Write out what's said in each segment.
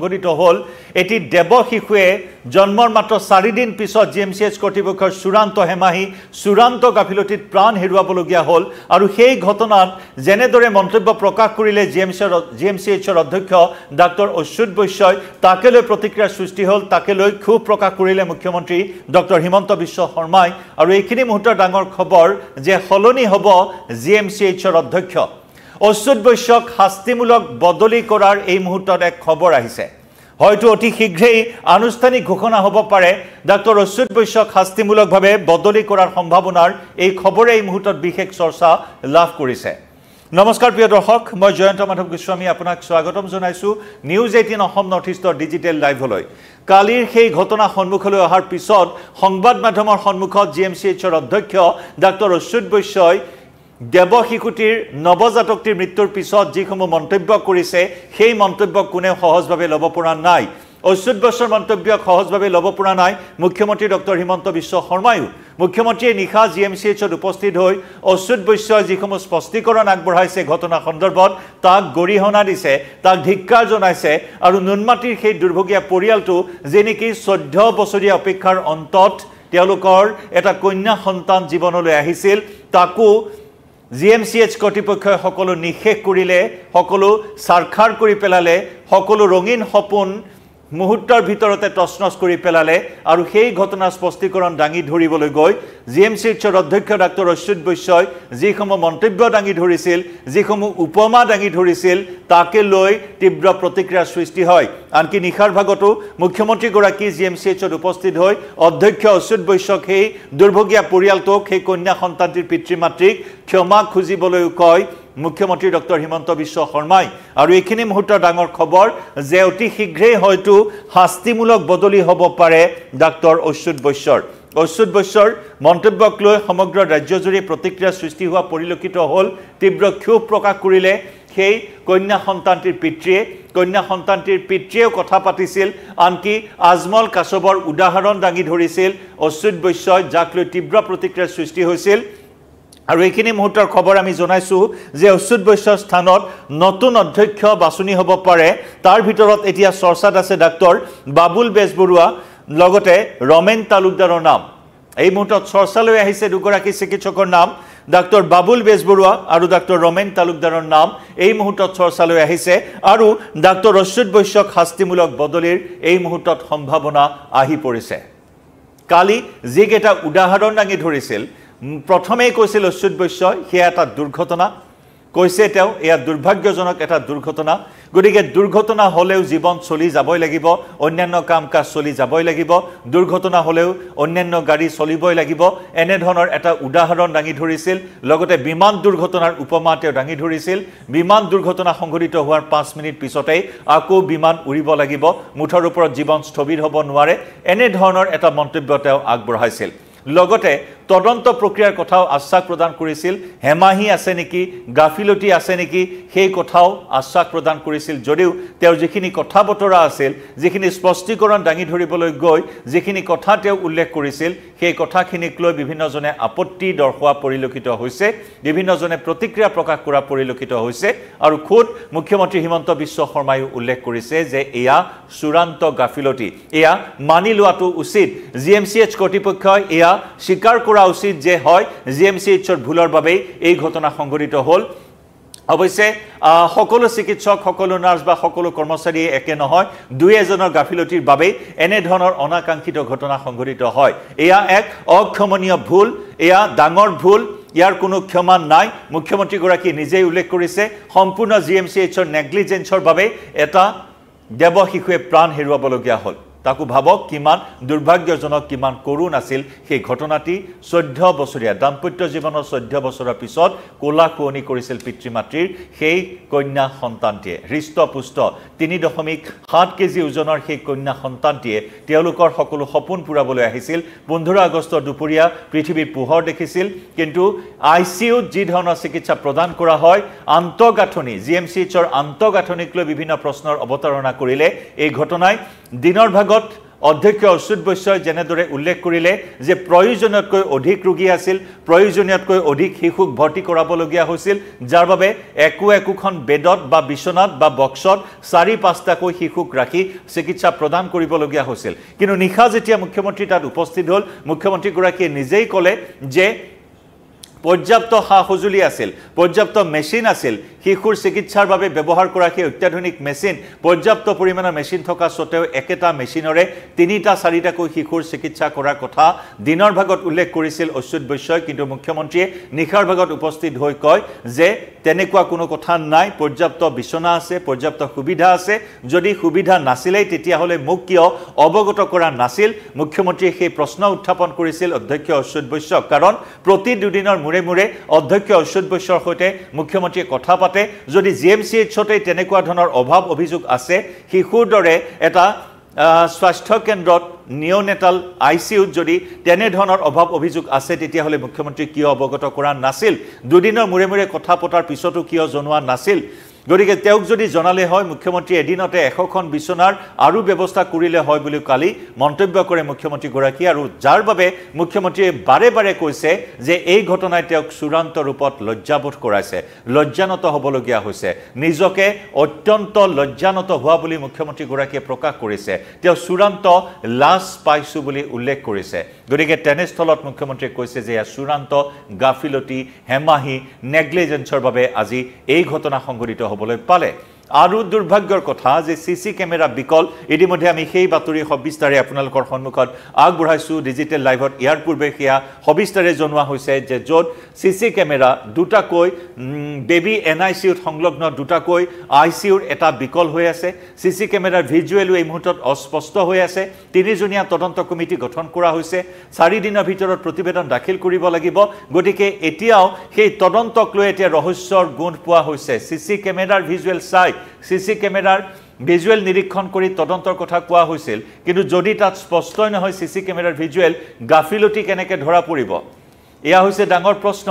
সংঘটিত হল এটি দেব শিশুৱে জন্মৰ মাত্ৰ 4 দিন পিছত জিএমচিএইচ কৰ্তৃপক্ষৰ চূড়ান্ত হেমাহি চূড়ান্ত গাফিলতিত প্ৰাণ হেৰুৱাবলগীয়া হল আৰু সেই ঘটনাত যেনেদৰে মন্তব্য প্ৰকাশ কৰিলে জিএমচিএইচৰ অধ্যক্ষ ডাক্তৰ অচ্যুত বৈশ্যই তাকে লৈ প্ৰতিক্ৰিয়াৰ সৃষ্টি হল তাকে লৈ ক্ষোভ প্ৰকাশ কৰিলে মুখ্যমন্ত্ৰী ডক্টৰ হিমন্ত বিশ্ব শৰ্মাই আৰু এইখিনি মুহূৰ্তৰ ডাঙৰ খবৰ যে হলনি হ'ব জিএমচিএইচৰ অধ্যক্ষ অচ্যুত বৈশ্যক শাস্তিমূলক বদলি কৰাৰ এই মুহূৰ্তত এক খবৰ আহিছে হয়তো অতি শীঘ্ৰেই আনুষ্ঠানিক ঘোষণা হ'ব পাৰে ডাক্তৰ অচ্যুত বৈশ্যক শাস্তিমূলকভাৱে বদলি কৰাৰ সম্ভাৱনাৰ এই খবৰে এই মুহূৰ্তত বিশেষ চৰ্চা লাভ কৰিছে নমস্কাৰ প্ৰিয় দৰ্শক মই জয়ন্ত মাধৱ গোস্বামী আপোনাক স্বাগতম জনাইছো নিউজ 18 অসম নৰ্থ ইষ্টৰ ডিজিটেল লাইভলৈ কালিৰ সেই ঘটনা সন্মুখলৈ অহাৰ পিছত সংবাদ মাধ্যমৰ সন্মুখত জিএমচিএইচৰ অধ্যক্ষ ডাক্তৰ অচ্যুত বৈশ্যই দেব শিশুটিৰ নৱজাতকটিৰ মৃত্যুৰ পিছত যিসমূহ মন্তব্য কৰিছে সেই মন্তব্য কোনে সহজভাৱে ল'ব পৰা নাই অচ্যুত বৈশ্যৰ মন্তব্যক সহজভাৱে ল'ব পৰা নাই মুখ্যমন্ত্ৰী ডক্টৰ হিমন্ত বিশ্ব শৰ্মায়ো মুখ্যমন্ত্ৰীয়ে নিশা জিএমচিএইচত উপস্থিত হৈ অচ্যুত বৈশ্যই যিসমূহ স্পষ্টীকৰণ আগবঢ়াইছে ঘটনা সন্দৰ্ভত তাক গৰিহণা দিছে তাক ধিক্কাৰ জনাইছে আৰু নুনমাটিৰ সেই দুৰ্ভগীয়া পৰিয়ালটো যে নেকি 14 বছৰীয়া অপেক্ষাৰ অন্তত তেওঁলোকৰ এটা কন্যা সন্তান জীৱনলৈ আহিছিল তাকো জিএমচিএইচ কৰ্তৃপক্ষই সকলো নিষেধ কৰিলে সকলো সাৰখাৰ কৰি পেলালে সকলো ৰঙীন সপোন মুহূৰ্তৰ ভিতৰতে তছনছ কৰি পেলালে আৰু সেই ঘটনা স্পষ্টীকৰণ দাঙি ধৰিবলৈ গৈ জিএমচিএইচৰ অধ্যক্ষ ডাক্তৰ অচ্যুত বৈশ্যই যিসমূহ মন্তব্য দাঙি ধৰিছিল যিসমূহ উপমা দাঙি ধৰিছিল তাকে লৈ তীব্ৰ প্ৰতিক্ৰিয়াৰ সৃষ্টি হয় আনকি নিশাৰ ভাগতো মুখ্যমন্ত্ৰীগৰাকী জিএমচিএইচত উপস্থিত হৈ অধ্যক্ষ অচ্যুত বৈশ্যক সেই দুৰ্ভগীয়া পৰিয়ালটোক সেই কন্যা সন্তানটিৰ পিতৃ মাতৃক ক্ষমা খুজিবলৈ কয় মুখ্যমন্ত্ৰী ডক্টৰ হিমন্ত বিশ্ব শৰ্মাই আৰু এইখিনি মুহূৰ্তৰ ডাঙৰ খবৰ যে অতি শীঘ্ৰেই হয়তো শাস্তিমূলক বদলি হ'ব পাৰে ডাক্তৰ অচ্যুত বৈশ্যৰ মন্তব্যক লৈ সমগ্ৰ ৰাজ্যজুৰি প্ৰতিক্ৰিয়াৰ সৃষ্টি হোৱা পৰিলক্ষিত হ'ল তীব্ৰ ক্ষোভ প্ৰকাশ কৰিলে সেই কন্যা সন্তানটিৰ পিতৃয়েও কথা পাতিছিল আনকি আজমল কাছবৰ উদাহৰণ দাঙি ধৰিছিল অচ্যুত বৈশ্যই যাক লৈ তীব্ৰ প্ৰতিক্ৰিয়াৰ সৃষ্টি হৈছিল আৰু এইখিনি মুহূৰ্তৰ খবৰ আমি জনাইছো যে অচ্যুত বৈশ্যৰ স্থানত নতুন অধ্যক্ষ বাছনি হ'ব পাৰে তাৰ ভিতৰত এতিয়া চৰ্চাত আছে ডাক্তৰ বাবুল বেজবৰুৱা লগতে ৰমেন তালুকদাৰৰ নাম এই মুহূৰ্তত চৰ্চালৈ আহিছে দুগৰাকী চিকিৎসকৰ নাম ডাক্তৰ বাবুল বেজবৰুৱা আৰু ডাক্তৰ ৰমেন তালুকদাৰৰ নাম এই মুহূৰ্তত চৰ্চালৈ আহিছে আৰু ডাক্তৰ অচ্যুত বৈশ্যক শাস্তিমূলক বদলিৰ এই মুহূৰ্তত সম্ভাৱনা আহি পৰিছে কালি যিকেইটা উদাহৰণ দাঙি ধৰিছিল প্ৰথমেই কৈছিল অচ্যুত বৈশ্যই সেয়া এটা দুৰ্ঘটনা কৈছে তেওঁ এয়া দুৰ্ভাগ্যজনক এটা দুৰ্ঘটনা গতিকে দুৰ্ঘটনা হলেও জীৱন চলি যাবই লাগিব অন্যান্য কাম কাজ চলি যাবই লাগিব দুৰ্ঘটনা হলেও অন্যান্য গাড়ী চলিবই লাগিব এনে ধৰণৰ এটা উদাহৰণ দাঙি ধৰিছিল লগতে বিমান দুৰ্ঘটনাৰ উপমা তেওঁ দাঙি ধৰিছিল বিমান দুৰ্ঘটনা সংঘটিত হোৱাৰ 5 মিনিট পিছতেই আকৌ বিমান উৰিব লাগিব মুঠৰ ওপৰত জীৱন স্থবিৰ হ'ব নোৱাৰে এনে ধৰণৰ এটা মন্তব্য তেওঁ আগবঢ়াইছিল লগতে তদন্ত প্ৰক্ৰিয়াৰ কথাও আশ্বাস প্ৰদান কৰিছিল হেমাহি আছে নেকি গাফিলতি আছে নেকি সেই কথাও আশ্বাস প্ৰদান কৰিছিল যদিও তেওঁৰ যিখিনি কথা বতৰা আছিল যিখিনি স্পষ্টীকৰণ দাঙি ধৰিবলৈ গৈ যিখিনি কথা তেওঁ উল্লেখ কৰিছিল সেই কথাখিনিক লৈ বিভিন্নজনে আপত্তি দৰ্শোৱা পৰিলক্ষিত হৈছে বিভিন্নজনে প্ৰতিক্ৰিয়া প্ৰকাশ কৰা পৰিলক্ষিত হৈছে আৰু খুদ মুখ্যমন্ত্ৰী হিমন্ত বিশ্ব শৰ্মায়ো উল্লেখ কৰিছে যে এয়া চূড়ান্ত গাফিলতি এয়া মানি লোৱাটো উচিত জিএমচিএইচ কৰ্তৃপক্ষই এয়া স্বীকাৰ কৰা উচিত যে হয় জিএমচিএইচৰ ভুলৰ বাবে এই ঘটনা সংঘটিত হ'ল অৱশ্যে সকলো চিকিৎসক সকলো নাৰ্ছ বা সকলো কৰ্মচাৰী একে নহয় দুই এজনৰ গাফিলতিৰ বাবে এনে ধৰণৰ অনাকাংক্ষিত ঘটনা সংঘটিত হয় এয়া এক অক্ষমনীয় ভুল এয়া ডাঙৰ ভুল ইয়াৰ কোনো ক্ষমা নাই মুখ্যমন্ত্ৰীগৰাকী নিজেই উল্লেখ কৰিছে সম্পূৰ্ণ জিএমচিএইচৰ নেগলিজেন্সৰ বাবে এটা দেৱ শিশুৱে প্ৰাণ হেৰুৱাবলগীয়া হ'ল তাকো ভাবক কিমান দুৰ্ভাগ্যজনক কিমান কৰুণ আছিল সেই ঘটনাটি 14 বছৰীয়া দাম্পত্য জীৱনৰ 14 বছৰৰ পিছত কোলা কোনি কৰিছিল পিতৃ মাতৃৰ সেই কন্যা সন্তানটিয়ে হৃষ্টপুষ্ট 3.7 কেজি ওজনৰ সেই কন্যা সন্তানটিয়ে তেওঁলোকৰ সকলো সপোন পুৰাবলৈ আহিছিল 15 আগষ্টৰ দুপৰীয়া পৃথিৱীৰ পোহৰ দেখিছিল কিন্তু আইসিইউ যি ধৰণৰ চিকিৎসা প্ৰদান কৰা হয় আন্তঃগাঁথনি জিএমচিএইচৰ আন্তঃগাঁথনিক লৈ বিভিন্ন প্ৰশ্নৰ অৱতাৰণা কৰিলে এই ঘটনাই দিনৰ ভাগত অধ্যক্ষ অচ্যুত বৈশ্যই যেনেদৰে উল্লেখ কৰিলে যে প্ৰয়োজনতকৈ অধিক ৰোগী আছিল প্ৰয়োজনীয়তকৈ অধিক শিশুক ভৰ্তি কৰাবলগীয়া হৈছিল যাৰ বাবে একোখন বেডত বা বিছনাত বা বক্সত 4-5টাকৈ শিশুক ৰাখি চিকিৎসা প্ৰদান কৰিবলগীয়া হৈছিল কিন্তু নিশা যেতিয়া মুখ্যমন্ত্ৰী তাত উপস্থিত হ'ল মুখ্যমন্ত্ৰীগৰাকীয়ে নিজেই ক'লে যে পৰ্যাপ্ত সা-সঁজুলি আছিল পৰ্যাপ্ত মেচিন আছিল শিশুৰ চিকিৎসাৰ বাবে ব্যৱহাৰ কৰা সেই অত্যাধুনিক মেচিন পৰ্যাপ্ত পৰিমাণৰ মেচিন থকা সত্ত্বেও একেটা মেচিনৰে 3-4টাকৈ শিশুৰ চিকিৎসা কৰাৰ কথা দিনৰ ভাগত উল্লেখ কৰিছিল অচ্যুত বৈশ্যই কিন্তু মুখ্যমন্ত্ৰীয়ে নিশাৰ ভাগত উপস্থিত হৈ কয় যে তেনেকুৱা কোনো কথা নাই পৰ্যাপ্ত বিছনা আছে পৰ্যাপ্ত সুবিধা আছে যদি সুবিধা নাছিলেই তেতিয়াহ'লে মোক কিয় অৱগত কৰা নাছিল মুখ্যমন্ত্ৰীয়ে সেই প্ৰশ্ন উত্থাপন কৰিছিল অধ্যক্ষ অচ্যুত বৈশ্যক কাৰণ প্ৰতি দুদিনৰ মূৰে মূৰে অধ্যক্ষ অচ্যুত বৈশ্যৰ সৈতে মুখ্যমন্ত্ৰীয়ে কথা পাতে যদি জিএমচিএইচতে তেনেকুৱা ধৰণৰ অভাৱ অভিযোগ আছে শিশুৰ দৰে এটা স্বাস্থ্য কেন্দ্ৰত নিওনেটাল আইসিইউত যদি তেনে ধৰণৰ অভাৱ অভিযোগ আছে তেতিয়াহ'লে মুখ্যমন্ত্ৰী কিয় অৱগত কৰা নাছিল দুদিনৰ মূৰে মূৰে কথা পতাৰ পিছতো কিয় জনোৱা নাছিল গতিকে তেওঁক যদি জনালে হয় মুখ্যমন্ত্ৰী এদিনতে 100খন বিছনাৰ আৰু ব্যৱস্থা কৰিলে হয় বুলি কালি মন্তব্য কৰে মুখ্যমন্ত্ৰীগৰাকী আৰু যাৰ বাবে মুখ্যমন্ত্ৰীয়ে বাৰে বাৰে কৈছে যে এই ঘটনাই তেওঁক চূড়ান্ত ৰূপত লজ্জাবোধ কৰাইছে লজ্জানত হ'বলগীয়া হৈছে নিজকে অত্যন্ত লজ্জানত হোৱা বুলি মুখ্যমন্ত্ৰীগৰাকীয়ে প্ৰকাশ কৰিছে তেওঁ চূড়ান্ত লাজ পাইছো বুলি উল্লেখ কৰিছে গতিকে তেনেস্থলত মুখ্যমন্ত্ৰীয়ে কৈছে যে চূড়ান্ত গাফিলতি হেমাহি নেগলিজেন্সৰ বাবে আজি এই ঘটনা সংঘটিত হ'বলৈ পালে আৰু দুৰ্ভাগ্যৰ কথা যে সিসি কেমেৰা বিকল ইতিমধ্যে আমি সেই বাতৰি সবিস্তাৰে আপোনালোকৰ সন্মুখত আগবঢ়াইছো ডিজিটেল লাইভত ইয়াৰ পূৰ্বে সেয়া সবিস্তাৰে জনোৱা হৈছে যে য'ত সিসি কেমেৰা দুটাকৈ বেবি এনআইসিউত সংলগ্ন দুটাকৈ আইসিউৰ এটা বিকল হৈ আছে সিসি কেমেৰাৰ ভিজুৱেলো এই মুহূৰ্তত অস্পষ্ট হৈ আছে তিনিজনীয়া তদন্ত কমিটি গঠন কৰা হৈছে 4 দিনৰ ভিতৰত প্ৰতিবেদন দাখিল কৰিব লাগিব গতিকে এতিয়াও সেই তদন্তক লৈ এতিয়া ৰহস্যৰ গুণ পোৱা হৈছে সিসি কেমেৰাৰ ভিজুৱেল চাই সিসি কেমেৰাৰ ভিজুৱেল নিৰীক্ষণ কৰি তদন্তৰ কথা কোৱা হৈছিল কিন্তু যদি তাত স্পষ্টই নহয় সিসি কেমেৰাৰ ভিজুৱেল গাফিলতি কেনেকৈ ধৰা পৰিব এয়া হৈছে ডাঙৰ প্ৰশ্ন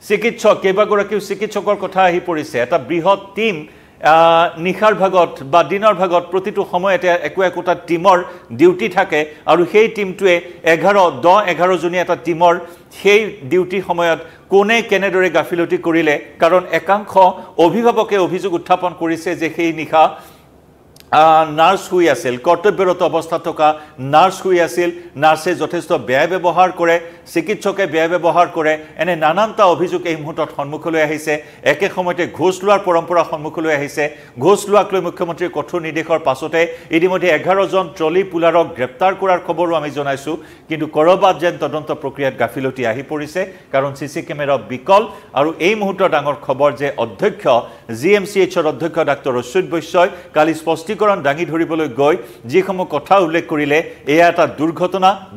চিকিৎসক কেইবাগৰাকীও চিকিৎসকৰ কথা আহি পৰিছে এটা বৃহৎ টিম নিখাৰ ভাগত বা দিনৰ ভাগত প্ৰতিটো সময়তে একোটা টিমৰ ডিউটি থাকে আৰু সেই টিমটোৱে 11 জনীয়া এটা টিমৰ সেই ডিউটি সময়ত কোনে কেনেদৰে গাফিলতি কৰিলে কাৰণ একাংশ অভিভাৱকে অভিযোগ উত্থাপন কৰিছে যে সেই নিখা নাৰ্ছ শুই আছিল কৰ্তব্যৰত অৱস্থাত থকা নাৰ্ছ শুই আছিল নাৰ্ছে যথেষ্ট বেয়া ব্যৱহাৰ কৰে চিকিৎসকে বেয়া ব্যৱহাৰ কৰে এনে নানানটা অভিযোগ এই মুহূৰ্তত সন্মুখলৈ আহিছে একে সময়তে ঘোষ লোৱাৰ পৰম্পৰা সন্মুখলৈ আহিছে ঘোষ লোৱাক লৈ মুখ্যমন্ত্ৰীৰ কঠোৰ নিৰ্দেশৰ পাছতে ইতিমধ্যে 11জন ট্ৰলি পুলাৰক গ্ৰেপ্তাৰ কৰাৰ খবৰো আমি জনাইছো কিন্তু কৰবাত যেন তদন্ত প্ৰক্ৰিয়াত গাফিলতি আহি পৰিছে কাৰণ সিসি কেমেৰা বিকল আৰু এই মুহূৰ্তৰ ডাঙৰ খবৰ যে অধ্যক্ষ জিএমচিএইচৰ অধ্যক্ষ ডাক্তৰ অচ্যুত বৈশ্যই কালি স্পষ্টীকৰণ দাঙি ধৰিবলৈ গৈ যিসমূহ কথা উল্লেখ কৰিলে এয়া এটা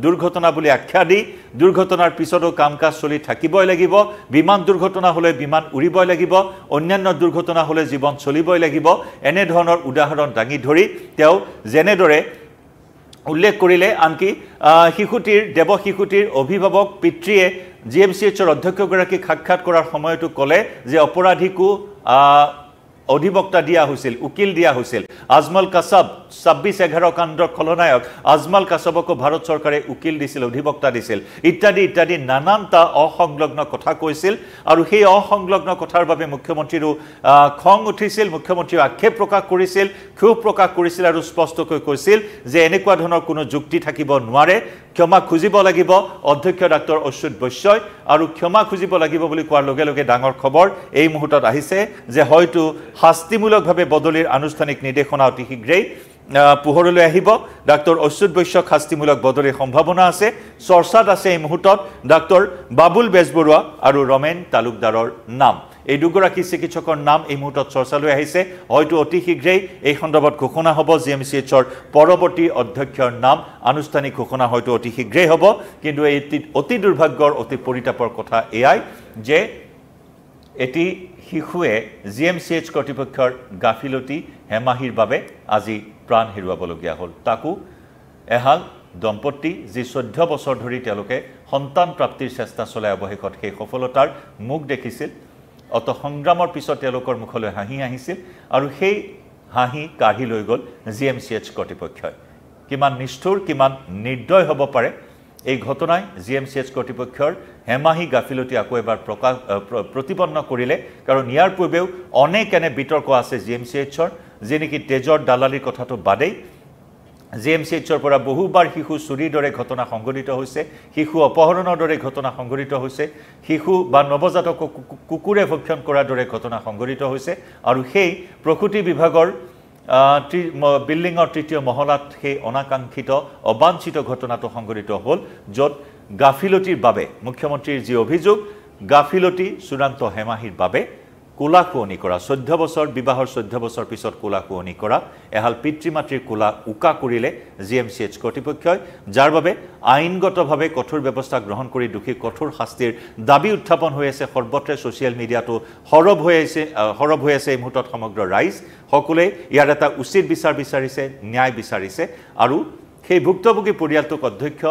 দুৰ্ঘটনা বুলি আখ্যা দি দুৰ্ঘটনাৰ পিছতো কামকাজ চলি থাকিবই লাগিব বিমান দুৰ্ঘটনা হলে বিমান উৰিবই লাগিব অন্যান্য দুৰ্ঘটনা হলে জীৱন চলিবই লাগিব এনে ধৰণৰ উদাহৰণ দাঙি ধৰি তেওঁ যেনেদৰে উল্লেখ কৰিলে আনকি দেৱ শিশুটিৰ অভিভাৱক পিতৃয়ে জিএমচিএইচৰ অধ্যক্ষগৰাকীক সাক্ষাৎ কৰাৰ সময়তো ক'লে যে অপৰাধীকো অধিবক্তা দিয়া হৈছিল উকিল দিয়া হৈছিল আজমল কাছাব 2611 কাণ্ডৰ খলনায়ক আজমল কাছাবকো ভাৰত চৰকাৰে উকিল দিছিল অধিবক্তা দিছিল ইত্যাদি নানানটা অসংলগ্ন কথা কৈছিল আৰু সেই অসংলগ্ন কথাৰ বাবে মুখ্যমন্ত্ৰীৰো খং উঠিছিল মুখ্যমন্ত্ৰীয়ে আক্ষেপ প্ৰকাশ কৰিছিল ক্ষোভ প্ৰকাশ কৰিছিল আৰু স্পষ্টকৈ কৈছিল যে এনেকুৱা ধৰণৰ কোনো যুক্তি থাকিব নোৱাৰে ক্ষমা খুজিব লাগিব অধ্যক্ষ ডাক্তৰ অচ্যুত বৈশ্যই আৰু ক্ষমা খুজিব লাগিব বুলি কোৱাৰ লগে লগে ডাঙৰ খবৰ এই মুহূৰ্তত আহিছে যে হয়তো শাস্তিমূলকভাৱে বদলিৰ আনুষ্ঠানিক নিৰ্দেশনা অতি শীঘ্ৰেই পোহৰলৈ আহিব ডাক্তৰ অচ্যুত বৈশ্যক শাস্তিমূলক বদলিৰ সম্ভাৱনা আছে চৰ্চাত আছে এই মুহূৰ্তত ডাক্তৰ বাবুল বেজবৰুৱা আৰু ৰমেন তালুকদাৰৰ নাম এই দুগৰাকী চিকিৎসকৰ নাম এই মুহূৰ্তত চৰ্চালৈ আহিছে হয়তো অতি শীঘ্ৰেই এই সন্দৰ্ভত ঘোষণা হ'ব জিএমচিএইচৰ পৰৱৰ্তী অধ্যক্ষৰ নাম আনুষ্ঠানিক ঘোষণা হয়তো অতি শীঘ্ৰেই হ'ব কিন্তু এই অতি দুৰ্ভাগ্যৰ অতি পৰিতাপৰ কথা এয়াই যে এটি শিশুৱে জিএমচিএইচ কৰ্তৃপক্ষৰ গাফিলতি হেমাহিৰ বাবে আজি প্ৰাণ হেৰুৱাবলগীয়া হ'ল তাকো এহাল দম্পতি যি 14 বছৰ ধৰি তেওঁলোকে সন্তান প্ৰাপ্তিৰ চেষ্টা চলাই অৱশেষত সেই সফলতাৰ মুখ দেখিছিল অত সংগ্ৰামৰ পিছত তেওঁলোকৰ মুখলৈ হাঁহি আহিছিল আৰু সেই হাঁহি কাঢ়ি লৈ গ'ল জিএমচিএইচ কৰ্তৃপক্ষই কিমান নিষ্ঠুৰ কিমান নিৰ্দয় হ'ব পাৰে এই ঘটনাই GMCH কৰ্তৃপক্ষৰ হেমাহি গাফিলতি আকৌ এবাৰ প্ৰতিপন্ন কৰিলে কাৰণ ইয়াৰ পূৰ্বেও অনেক এনে বিতৰ্ক আছে GMCHৰ যে নেকি তেজৰ দালালিৰ কথাটো বাদেই GMCHৰ পৰা বহুবাৰ শিশু চুৰিৰ দৰে ঘটনা সংঘটিত হৈছে শিশু অপহৰণৰ দৰে ঘটনা সংঘটিত হৈছে শিশু বা নৱজাতক কুকুৰে ভক্ষণ কৰাৰ দৰে ঘটনা সংঘটিত হৈছে আৰু সেই প্ৰকৃতি বিভাগৰ বিল্ডিঙৰ তৃতীয় মহলাত সেই অনাকাংক্ষিত অবাঞ্ছিত ঘটনাটো সংঘটিত হ'ল য'ত গাফিলতিৰ বাবে মুখ্যমন্ত্ৰীৰ যি অভিযোগ গাফিলতি চূড়ান্ত হেমাহিৰ বাবে কোলা কুৱনি কৰা 14 বছৰ বিবাহৰ 14 বছৰ পিছত কোলা কুৱনি কৰা এহাল পিতৃ-মাতৃৰ কোলা উকা কৰিলে GMCH কৰ্তৃপক্ষই যাৰ বাবে আইনগতভাৱে কঠোৰ ব্যৱস্থা গ্ৰহণ কৰি দোষী কঠোৰ শাস্তিৰ দাবী উত্থাপন হৈ আছে সৰ্বত্ৰে সোশ্যাল মিডিয়াটো হৰব হৈ আছে এই মুহূৰ্তত সমগ্ৰ ৰাইজ সকলোৱে ইয়াৰ এটা উচিত বিচাৰ বিচাৰিছে ন্যায় বিচাৰিছে আৰু সেই ভুক্তভোগী পৰিয়ালটোক অধ্যক্ষ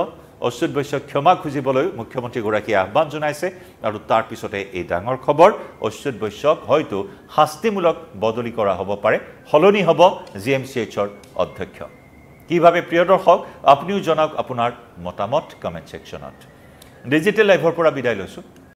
অচ্যুত বৈশ্যক ক্ষমা খুজিবলৈ মুখ্যমন্ত্ৰীগৰাকীয়ে আহ্বান জনাইছে আৰু তাৰ পিছতে এই ডাঙৰ খবৰ অচ্যুত বৈশ্যক হয়তো শাস্তিমূলক বদলি কৰা হ'ব পাৰে হলনি হ'ব GMCHৰ অধ্যক্ষ কিভাৱে প্ৰিয় দৰ্শক আপুনিও জনাওক আপোনাৰ মতামত কমেন্ট সেকশনত ডিজিটেল লাইভৰ পৰা বিদায় লৈছো